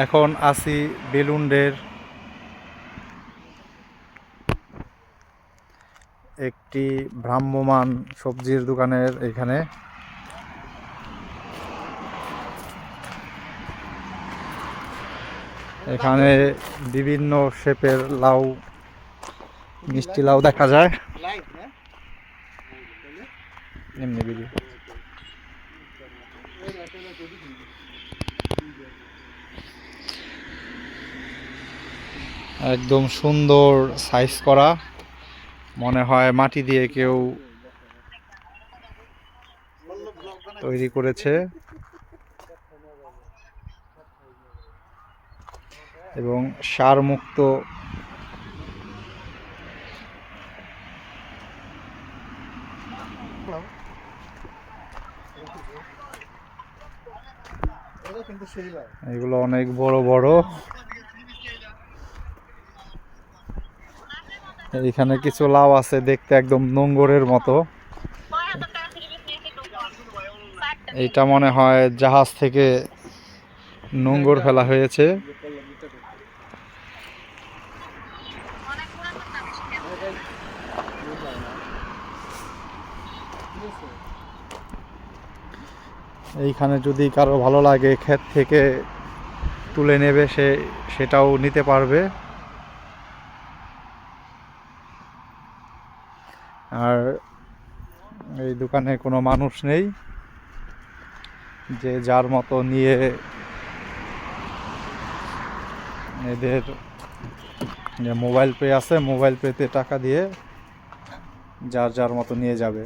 এখন আছি বেলুন্ডের একটি ভ্রাম্যমাণ সবজির দোকানের এখানে। এখানে বিভিন্ন শেপের লাউ, মিষ্টি লাউ দেখা যায়। এমনি ভিডিও একদম সুন্দর সাইজ করা, মনে হয় মাটি দিয়ে কেউ তৈরি করেছে এবং সার মুক্ত। এগুলো অনেক বড় বড়। এইখানে কিছু লাউ আছে দেখতে একদম নোঙ্গরের মতো। এইটা মনে হয় জাহাজ থেকে নোঙ্গর ফেলা হয়েছে। এইখানে যদি কারো ভালো লাগে ক্ষেত থেকে তুলে নেবে, সেটাও নিতে পারবে। আর এই দোকানে কোনো মানুষ নেই, যে যার মতো নিয়ে এদের যে মোবাইল পে আছে, মোবাইল পেতে টাকা দিয়ে যার যার মতো নিয়ে যাবে।